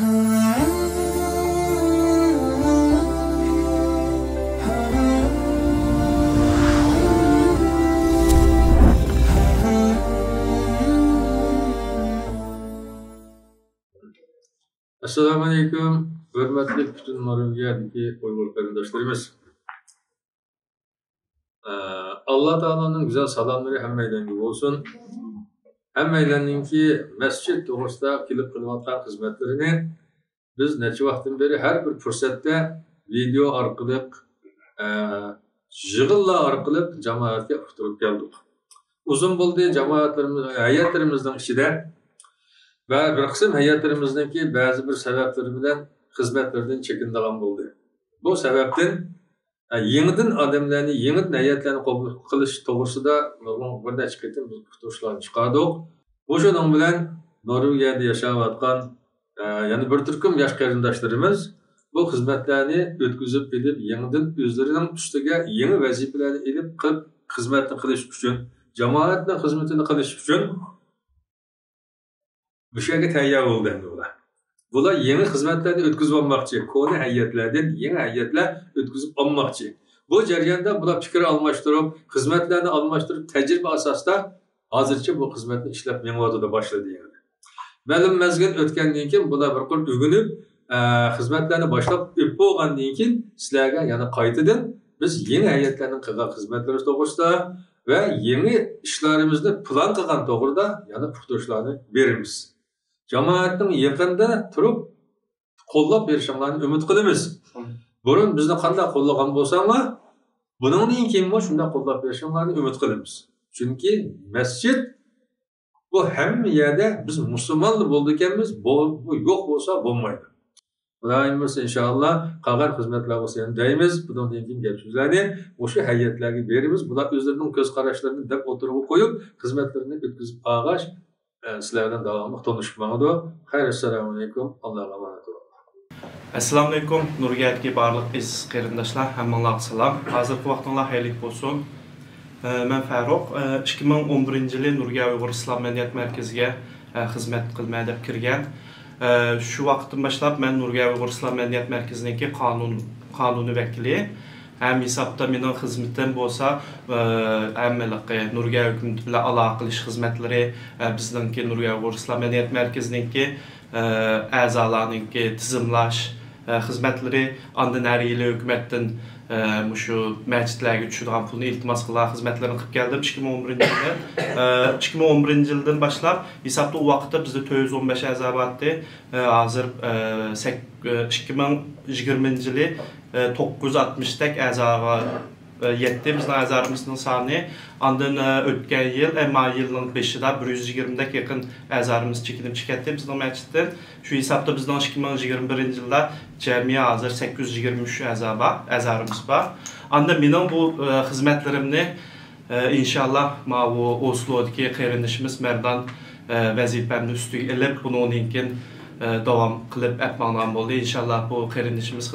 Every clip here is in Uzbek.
Assalamu alaikum, hürmetli bütün Norveç'teki Uygur kardeşlerimiz. Allah Teala'nın güzel salamları hemmeyden gibi olsun. Hemmeyden ki mescid doğrusunda kilip kılmaktan hizmetlerini biz neçe vaktin beri her bir fırsatta video arkalık, jığılla arkalık cemaatke uçturup geldik. Uzun buldu cemaatlerimiz, hayatlarımızdan içinde ve bir kısım hayatlarımızdaki bazı bir sebepleri bilen hizmetlerden çekindiğim buldu. Bu sebepten yeniden adamlarını, yeniden hayatlarını kabul kılış doğrusunda bir de çıkartıp biz kurtuluşlarını çıkardık. Bu şunun bilen Norveç'te yaşayatkan yani bir türküm yaş kardeşlerimiz bu hizmetlerini ötküzüp gidip yeniden özlerinin üstüge yeni vazifelerini edip hizmetini kılış için, cemaatin hizmetini kılış için bir şeyge tayyar oldu endi ular. Bular yeni hizmetlerini ötküzüp almakçı, konu hayatlardan yeni hayatlar ötküzüp almakçı. Bu jarayonda bular fikir almıştırıp, hizmetlerini almıştırıp, tecrübe asasda hazırca bu hizmetini işlep menvadıda başladı yani. Məlum mezgil ötkendiğin ki bular bir kul ügünüp, hizmetlerini başlap öp olgandan keyin sizlerge yani qaytadan biz yeni hayatlarının kılgan hizmetleri doğrusunda ve yeni işlerimizni plan kılgan doğruda yani kurtuluşlarını verimiz. Cemaatin yakında turup qo'llab berishinglarni umid qilamiz. Burun bizni qanday qo'llagan bo'lsanglar, bundan keyin ham shunday qo'llab berishinglarni umid qilamiz. Chunki masjid bu hamma yerda biz musulmonlar bo'ldik ekanmiz, bu yo'q bo'lsa bo'lmaydi. Xudoyim bo'lsa inshaalloh qolgan xizmatlar bo'lsa ham deymiz, bundan keyin gap so'zlarni o'sha hayatlarga beramiz. Bular o'zlarining ko'z qarashlarini deb o'tirib qo'yib, xizmatlarini o'tkazib qolg'ash sizlerden devamlı tanışıp bana. Hayır, assalamu alaikum. Allah'a emanet olun. Assalamu alaikum. Nurgiyatki barlıq biz qeyrindaşlar. Həmmanlar salam. Hazırki vaxtınlar xeyirlik olsun. Mən Fəruq. 2011-ci il Nurgiya Uyğur İslam Mədəniyyət Mərkəziga xizmət qilməyə deb kirgan. Şu vaxtdan başlap mən Nurgiya Uyğur İslam Mədəniyyət Mərkəzindəki qanuni vəkili. Hem hesapta mening xizmetim bo'lsa, hammaligi Nurgiya hukumati bilan aloqa qilish xizmatlari, bizningki Nurgiya Uyghur Islom Madaniyat Markazininki a'zolariniki tizimlash xizmatlari, ondan nari yil hukumatdan shu masjidlarga tushadigan pulni iltimos qilish xizmatlarini qilib keldim 2011-yilda. 2011-yildan boshlab hesapda u vaqtda bizda 415 a'zo bordi. Hozir 2020-yili 960 tek a'zoga yetdi. Bizning a'zolarimizning soni ondan o'tgan yil may yilining 5-ida 120 dek yaqin a'zolarimiz chekinib chiqdi bizning masjiddan. Shu hisobda bizning 2021-yilda jami hozir 823 a'zolarimiz bor. Onda mening bu xizmatlarimni inshaalloh bu Oslo'dagi qarindishimiz Merdan vazifamni ustiga ilib, bundan keyin devam qilib etmağından bo'ldi. İnşallah bu qarindishimiz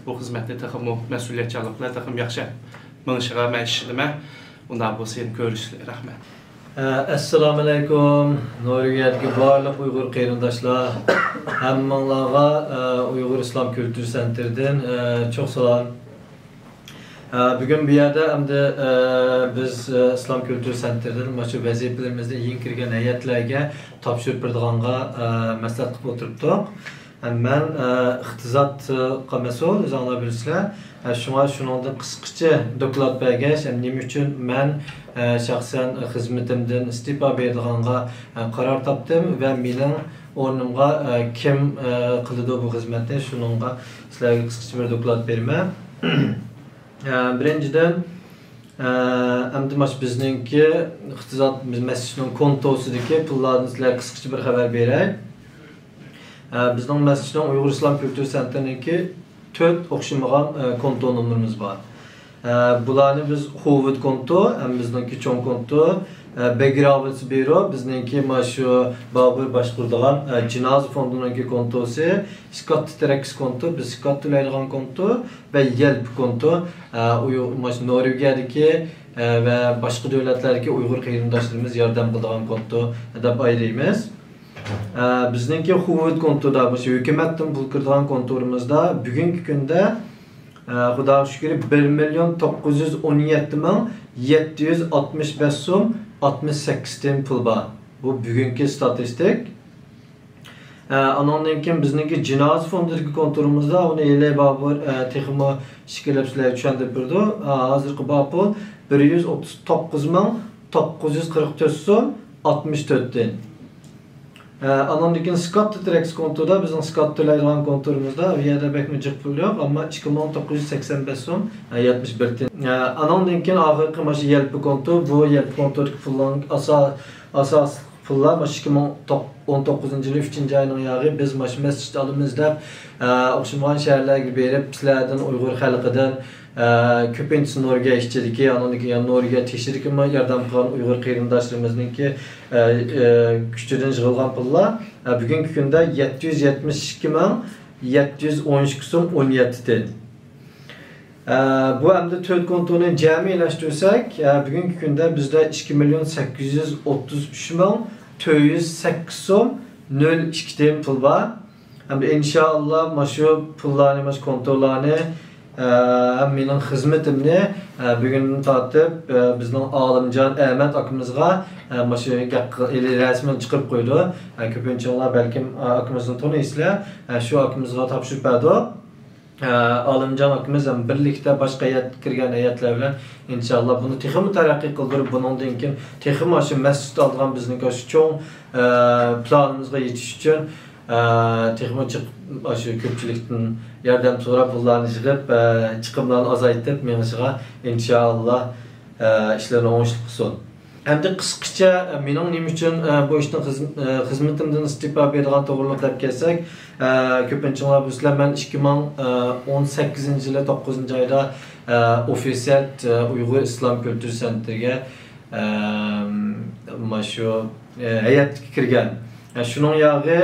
bu xizmatni texmo mas'uliyatchanliklar texmo yaxshi minishga men ishlayman. Undan bo'lsa ham ko'rishlar. Rahmat. Assalomu alaykum. Norveç'deki barlıq Uyghur qarindoshlar, hammalarga Uyghur İslam Kültür Center'dan çok salam. Bugün bir yerde hem de biz İslam Kültür Center'dan maçı vazifelerimizde yeni kirgen heyetlerge tapşırıp bırdığanğa məsləhət qılıb oturubduq. Ben iqtisad qamesul, özünlər bilirsizlər. Şuna şunundan qısqıca doklad bərgəş, nəm üçün mən şəxsən xizmətimdən istifa berdiğanğa qarar tapdım və mənim ornumğa kim qılıdı bu xizmətni, şununğa sizlərə qısqıca bir doklad verməm. Birinciden bizninki iqtisad məscidinin kontosudaki pullarını sizlərə qısqıca bir xəbər verək. Bizning məscidin Uyghur İslam Kültür Centerininki 4 oxşamagan konto numarımız var. Bularni biz Hovid konto, bizninki çoğun konto, Begravits Biro, bizninki şu Babur başqurduğan Cinaze fondununki kontosu, Skatt-Trex konto, biz skatt to'laydigan konto ve Yelp konto, Norveç'deki ve başka devletlerdeki Uyghur qarindoshlarimiz yordam qiladigan konto deb aylaymiz. Bizningki huvud kontorda, bu hukumatdan pul kiradigan kontorimizda bugungi kunda Xudoga shukr 1.917.765 so'm 68 tiyin pul bor. Bu bugungi statistik. Anondan keyin bizningki jinoyat fondidagi kontorimizda uni elay babur texmo shikilab sizlarga tushuntirib berdi. Hozirgi pul 139.944 so'm 64 tiyin. Anondan keyin Scott Trax kontoda bizning Scott to'laydigan kontorimizda u yerda bekmi jiq pul yo'q, ammo 2.985 so'm 71 tiyin. Anondan keyin oxirgi mana shu yelpi konto, bu yelpi kontodagi pulning asos pullar 2019-yil 3-oyning yog'i biz mana shu masjid olamiz deb o'xshamagan shaharlarga berib, sizlardan Uyg'ur xalqidan ko'pincha Nurga ishchiligi, anondan keyin Nurga tekshirikmi yordam qilgan Uyg'ur qarindoshlarimizninki kuchidan yig'ilgan pullar bugungi kunda 772.712 so'm 17 tiyin. Bu hamda 4 kontoni jamiyalashtirsak, bugungi kunda bizda 2.833.408 so'm 02 tiyin pul bor. Hamda inshaalloh mana shu pullarni, mana shu kontolarni mening xizmatimni bugun tortib bizning Olimjon Ahmad akamizga mana shu rasmini chiqarib qo'ydi. Ko'pinchalar balkim akamizni taniysizlar. Shu akamizga topshirib berdi. Olimjon akamiz ham birlikda boshqa kirgan hayatlar bilan inshaalloh buni texmi taraqqiy qildirib, bundan keyin texmi shu masjid olgan bizning shu cho'ng planimizga yetish uchun texmi shu ko'pchilikdan yordam so'rab pullarni yig'ib, chiqimlarni azaytib, menga inshaalloh ishlarni o'ngishli qilsin. Endi qisqacha mening nima uchun bu ishning xizmatimdan istiqbo beradigan to'g'riliq deb kelsak, ko'pinchalar bizlar men 2018-yil 9-oyda ofisial Uyg'ur Islom kultur sentriga mana shu hayatga kirgan. Şunun yağı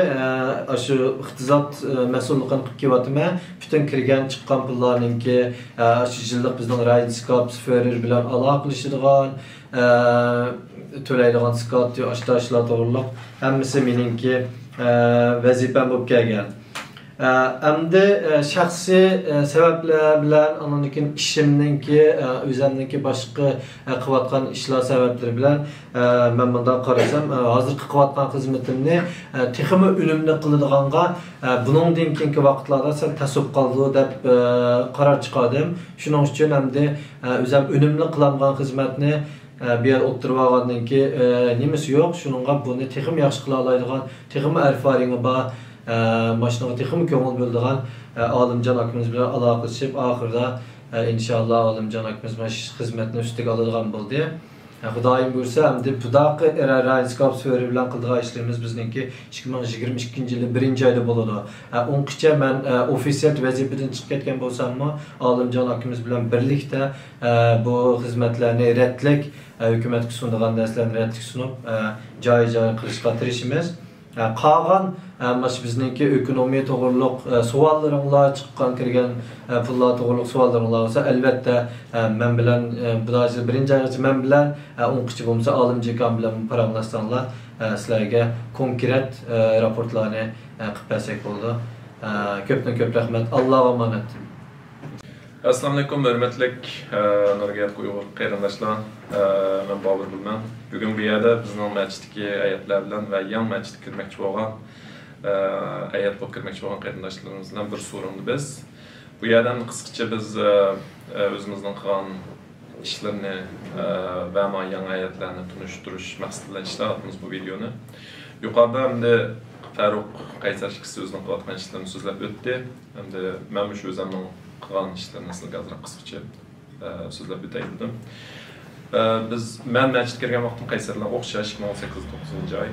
şu iqtisod mas'ulligini qilib kelyapman. Bütün kirgan chiqqan pullarninki shu yillik bizning Raydiskap Führer bilan aloqalashadigan, to'laydigan skat ashtaşlar to'g'riliq hammasi meningki vazifam bo'lib kelgan. Endi shaxsiy sabablar bilan anondan ishimninki, o'zimninki boshqa qilayotgan ishlar sabablari bilan men bundan qarasam, hozir qilayotgan xizmatimni texmi unumli qiladiganga buningdan keyingi vaqtlarda sal tasib qoldi deb qaror chiqardim. Shuning uchun endi o'zim unumli qilaman xizmatni bir yer o'tirib olgandan keyin nimasi yo'q, shuningga buni texmi yaxshi qila oladigan, texmi arfaringi bor Maşına texmi ko'ngil bo'ldigan Olimjon akamiz bilan aloqalashib, oxirida inshaalloh Olimjon akamiz mana shu xizmatni ustiga oladigan bo'ldi. Xudoyim buyursa, endi budaqa Raydiskap Führer bilan qildigan ishlarimiz bizningki 2022-yil 1-oyda bo'ladi. O'nqicha men ofisial vazifadan chiqib ketgan bo'lsam-mu, Olimjon akamiz bilan birlikda bu xizmatlarni ratlik hukumatga sunadigan darslarni ratlik sunib, joy-joy qilishga tirishimiz. Qolgan bizningki ekonomiya to'g'riliq savollaringlar chiqqan kirgan pullar to'g'riliq savollaringlar bo'lsa, albatta men bilan bularni 1-oygacha men bilan o'nqichi bo'lsa Olimjon bilan paranglashsanlar sizlarga konkret raportlarni qilib bersak bo'ldi. Ko'pdan ko'p rahmat. Allohga omonat. Assalomu alaykum, hurmatli Nurga Uyg'ur qarindoshlar. Men Bobur Bulman. Bugun bu yerda bizning masjiddagi ayatlar bilan va yangi masjidga kirmoqchi bo'lgan ayat bo'lib kirmoqchi bo'lgan qarindoshlarimiz bilan bir so'rinni biz. Bu yerdan qisqacha biz o'zimizning qilgan ishlarni va yangi ayatlarni tunishtirish maqsadida ishlayapmiz bu videoni. Yuqorida endi Farruq Qaysar so'zini qilayotgan ishlarni so'zlab o'tdi. Endi men shu o'zimning qilgan ishlarni sizlarga ozroq qisqacha so'zlab o'taydim. Biz men masjidga kirgan vaqtim Qaysarlar o'xshash 2018-9-oy.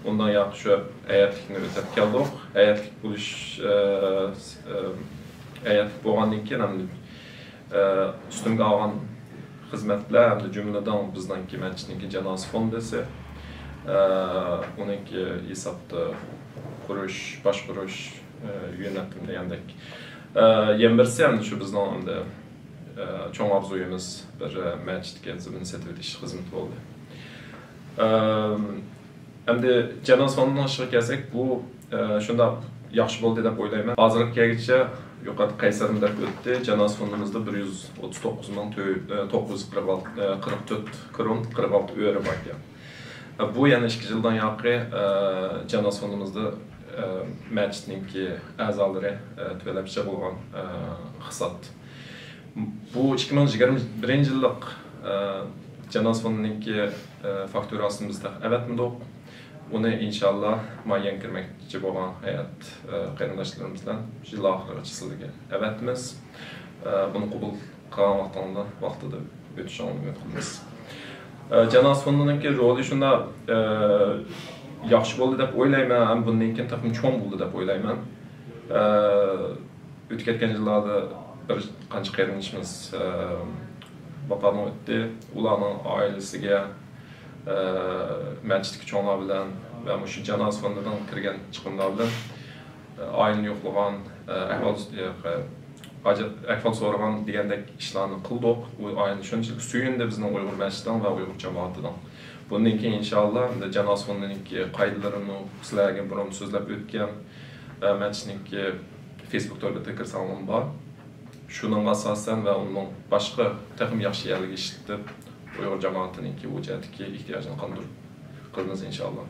Ondan yaxshi shu ayatlikni o'tab keldik. Ayatlik bo'lish ayat bo'lgandan keyin ham ustimga olgan xizmatlar hamda jumladan bizningki masjidningki janoza fondisi, uningki hisobda qurish, boshqarish yo'naltim degandek. Yana birsi ham shu bizning hamda cho'ng orzuyimiz bir masjidga zimin setib etish xizmati bo'ldi. Endi Canos fonundan aşağı kelsak, bu şunda yaxşı bo'ldi deb o'ylayman. Hozirgacha yuqorida Qaysarım deb o'tdi. Canos fondimizda 139.944 kron 46 euro bor ekan. Bu yana 2 yildan yoqi Canos fondimizda meclisninki a'zolari to'labcha bo'lgan hisob. Bu 2021 yillik Canos fondininki fakturasini bizda avatmadiq. Uni inşallah muayyen kirmekçi bo'lgan hayat qarindoshlarimiz bilan yil oxirigacha sizlarga avatmiz. Buni qabul qilgan vaqtida o'tishini umid qilamiz. Canos fondininki roli shunda yaxshi bo'ldi deb o'ylayman, ham bundan keyin taxmin cho'ng bo'ldi deb o'ylayman. O'tgan yillarda bir qancha qarindoshimiz vafot etdi. Ularning oilasiga meclisdeki çoğunlar bilen ve şu Canos fonundan kirgen çıkımlar bilen ailini yoklagan, ahval soragan degandek işlerini kıldık. Bu ailini şunçalık suyunda bizden Uygur meclisinden ve Uygur cemaatinden. Bundan keyin inşallah Canos fonununki kayıtlarını sizlerge burun sözlep ötken meclisdeki Facebook'ta tıkırsanım var. Şunun asasen ve onun başka takım yaxşı yerligi işitip Uygur cemaatininki bu cihetdeki ihtiyacını kandırırız inşallah.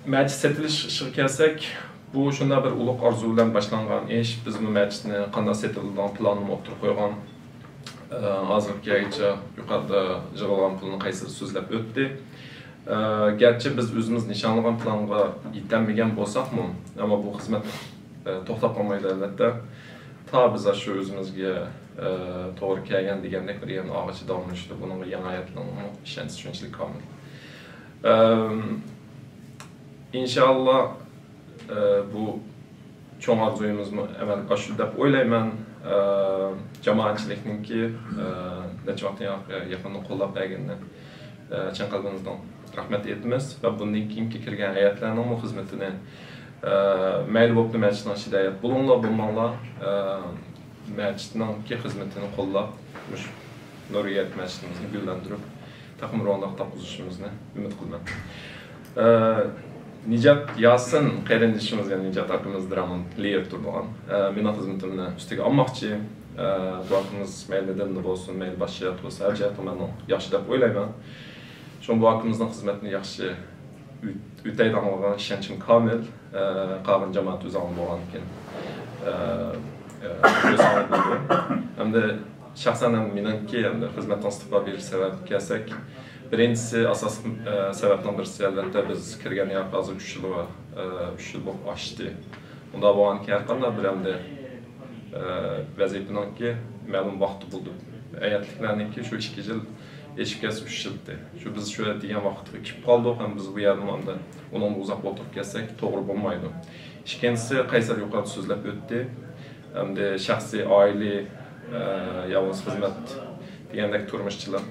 Meclis setiliş işi kelsek, bu şunda bir uluk arzu bilen başlangan iş. Biz bu meclisini qanday setildiğinden planını oturup koygan. Hazırgacha yuqorida yig'ilgan pulni qaysir so'zlab o'tdi. Gerçi biz o'zimiz nishonlagan planga yetolmagan bo'lsakmi, ammo bu xizmat to'xtab qolmaydi albatta. Ta biz shu o'zimizga to'g'ri kelgan degandek bir yana og'ichi davomlashdi. Buning yangi hayotlarning ishonch shunchalik komil. İnşallah bu çoğun arzuyumuzmu amalga oshdi deb o'ylayman. Jamoatchilikninki necha vaqtdan yaqinda qo'llab berganini chin qalbimizdan rahmat aytamiz va bundan keyingi kirgan hayotlarning xizmatini mayli bo'lib meclisdan hidayat bo'linglar bo'lmanglar, meclisninki xizmatini qo'llab Nuriyat meclisimizni gullantirib taqim rondoq topqizishimizni umid qilaman. Nicat Yasin qarindoshimizga Nicat akamiz dramın layer turgan. Meni xizmatimni ustiga olmoqchi. Bu akamiz mayli dinda bo'lsin, mayli boshqa bo'lsa, har jihatdan men yaxshi deb o'ylayman. Shu bu akamizning xizmatini yaxshi o'taydigan ishonchim komil. Qolgan jamoat o'zing bo'lgan ekan. Hamda shaxsan ham meniki hamda xizmatdan istiqo berish sabab kelsak, birinchisi asosiy sababdan birisi albatta biz kirgan hozir 3 yil bo'lib oshdi. Unda bo'lgan ki har qanday bir hamda vazifaninki ma'lum vaqti bo'ldi. Ayatliklarniki shu 2 yil eshikasi 3 yildi. Shu biz shu degan vaqtga kelib qoldik, ham biz bu yerda undan uzoq o'tirib kelsak to'g'ri bo'lmaydi. Ikkinchisi Qaysar yuqorida so'zlab o'tdi. Hamda shaxsiy oila yolg'iz xizmat degandek turmushchilik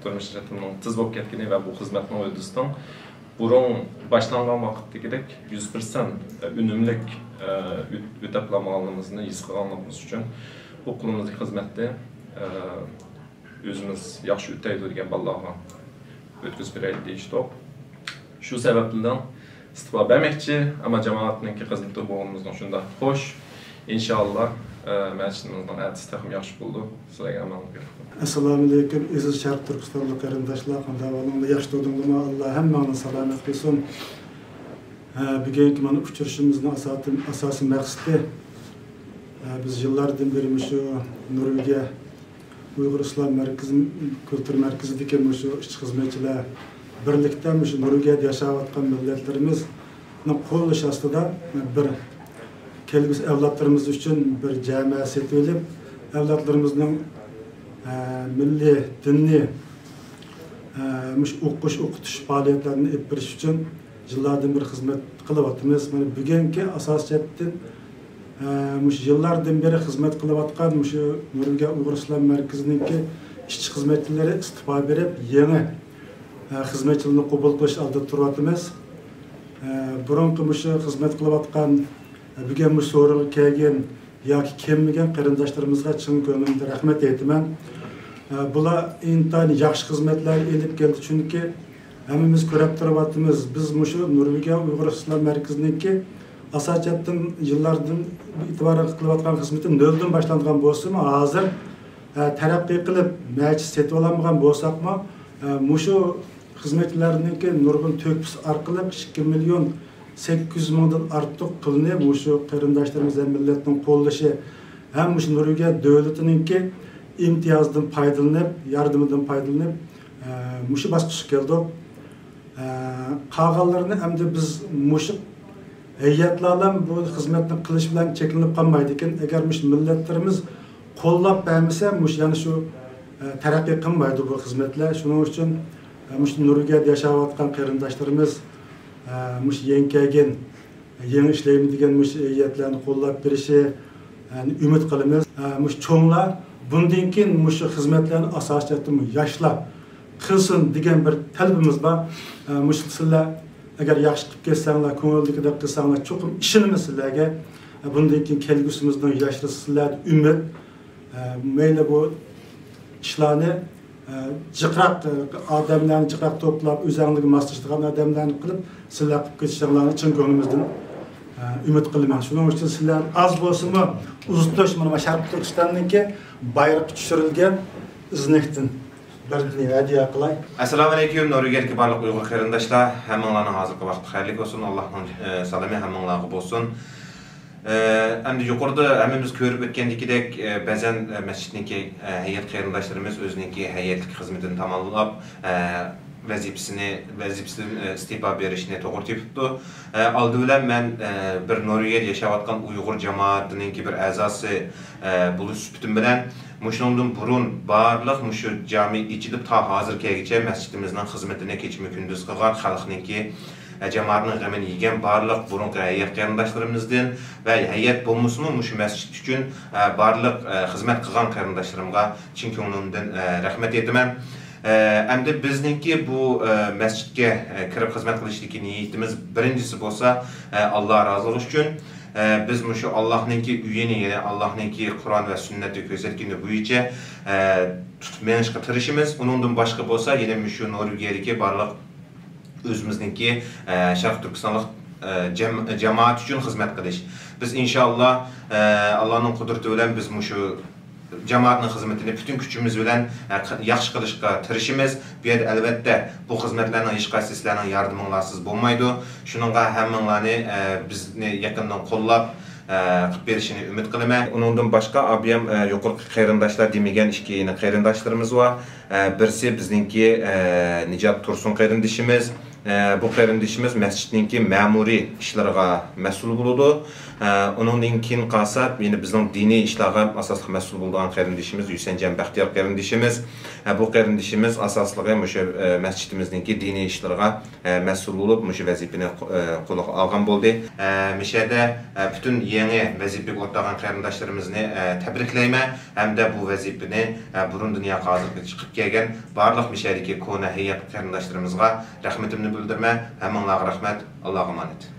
turmush shatimning tiz bo'lib ketgani va bu xizmatning o'zisidan burun boshlangan vaqtdagidek 100% unumlik o'taplaganligimizni his qilganligimiz uchun bu qo'limizdagi xizmatni o'zimiz yaxshi o'taydi degan bolalarga o'tkazib beraylik deyishdik. Shu sababdan istiqbol bermoqchi, ammo jamoatninki xizmati bo'lganimizdan shunda xo'sh. İnşallah meclisimizden ertesi takım yaxshi bo'ldi. Sizlarga amalga berdim. Assalomu alaykum aziz Sharq Turkistonlik qarindoshlar, qanday bo'linglar? Yaxshi to'dinglarmi? Alloh hammani salomat qilsin. Bugungi mana uchrashishimizning asosiy maqsadi biz yillardan beri shu Nuriga Uyg'ur Islom kultur markazidagi shu ishchi xizmatchilar birlikda shu Nuriga yashayotgan millatlarimizning qo'llash ostida bir kelgusi evlatlarımız için bir camiye setilip, evlatlarımızın milli, dinli, okutuş faaliyetlerini etbiriş için yıllardan bir hizmet kılıvatımız. Bugünkü asasiyetten yıllardan beri hizmet kılıvatkan Nuriga Uyghur İslam Merkezi'ndeki işçi hizmetçileri istifa verip yeni hizmetçiliğini kabul kılış aldı turvatımız. Burunki hizmet kılıvatkan Bugün bu soruga kelgan yoki kelmagan qarindoshlarımızga chin ko'nglimdan rahmat aytaman. Bular intayin yaxshi xizmatlar elib keldi, chunki Hemimiz körep tarabatımız, biz muşu Norvegiya Uygur İslam Merkezi'ndeki asacatın yıllardan itibaren kılıvatkan hizmetin nölden başlandıran bolsa mı, hazır terakki kılıp meclis seti olanmagan bolsak mı, muşu hizmetlerindeki nurgun töküs arkalık 2 milyon 800 mingdan artık pulni muşu qarindaşlarımız milletinin qo'llashi hem muşu Norvegiya devletininki imtiyazdan paydalanıp, yardımından paydalanıp muşu basqışı keldi. Qağallarını hem de biz muşu heyetlerle bu hizmetini qilish bilan cheklanib qolmaydi ekan. Agar muşu milletlerimiz qo'llab bermasa, muşu yani şu terakki qilmaydi bu hizmetler. Şunun için muşu Norvegiyada yaşayotgan qarindaşlarımız muş yenkegen, yeni işleyim degan muş heyetlerini qo'llab berishi yani ümit qilamiz. Muş çoğunlar bundan keyin muş hizmetlerini asosiyatimi yoshlar qilsin degan bir talabimiz bor. Muş sizlar agar yaxshi qilib kelsanglar, ko'ngildagidek qilsanglar, cho'qim ishonamiz sizlarga. Bundan keyin kelgusimizdan yoshlar sizlar ümit mayli bu ishlarni jiqraq odamlarni jiqraq to'plab o'zingizga moslashtirgan odamlarni qilib sizlar qilib ketishinglarni chin ko'nglimizdan umid qilaman. Shuning uchun sizlar az bo'lsa-mu uzutish mana Sharq Turkistonniki bayroq tushirilgan iznekdan bir hadiya qilay. Assalomu alaykum Norvegiyadagi barliq Uyg'ur qarindoshlar, hammanglarning hozirgi vaqti xayrli bo'lsin. Allohning salomati hammanglarga bo'lsin. Endi yuqorida hammamiz ko'rib o'tgandekidek, ba'zan masjidniki hayat qarindoshlarimiz o'zininki hayatlik xizmatini tamomlab vazifasidan istifa berishni to'g'ri tepibdi. Oldi bilan men bir Norvegiyada yashayotgan Uyg'ur jamoatininki bir a'zosi bo'lish sifatim bilan Muşundan burun barlıq muşu cami içilib ta hozirgacha masjidimizning xizmatini kechmi kunduz qilgan xalqninki jamoatning g'amini yegan barlıq burungi hayat qarindoshlarımızdan va hayat bo'lmasmi mushu masjid uchun barlıq xizmat qilgan qarindoshlarimga chin ko'nglimdan rahmat aytaman. Endi bizningki bu masjidga kirib xizmat qilishdagi niyatimiz birinchisi bo'lsa Alloh roziligi uchun biz muşu Allah'ınki üyeni yani Allah'ınki Kur'an ve sünneti göstergeni bo'yicha tutmayışqa tirishimiz. Onundan başqa bo'lsa yine muşu Norvegiyadagi barliq o'zimizningki Sharq Turkistonlik jamoat uchun xizmat qilish. Biz inshaalloh Allohning qudrati bilan biz muşu jamoatning xizmatini bütün kuchimiz bilan yaxshi qilishga tirishimiz. Bu yerda albatta bu xizmatlarning hech qaysi sizlarning yordamingizsiz bo'lmaydi. Shuningga hammanglarni bizni yaqindan qo'llab qilib berishini umid qilaman. Undan boshqa abiyam yuqorqi qarindoshlar demagan ikki qarindoshlarimiz bor. Birisi bizningki Nijat Tursun qarindishimiz. Bu qarindishimiz masjidningki ma'muriy ishlariga mas'ul bo'ladi. Onundan keyin qalsa, yine bizning diniy ishlarga asosli mas'ul bo'lgan qarindishimiz Yusenjan Baxtiyor qarindishimiz. Bu qarindishimiz asosligi o'sha masjidimizningki diniy ishlarga mas'ul bo'lib, o'sha vazifani qo'lga olgan bo'ldi. Mishada bütün yangi vazifaga o'tgan qarindoshlarimizni tabriklayman hamda bu vazifani burun dunyo hozirga chiqib kelgan barliq mishadagi kona hayat qarindoshlarimizga rahmatimni bildirman. Hammanglarga rahmat. Allohga emanet.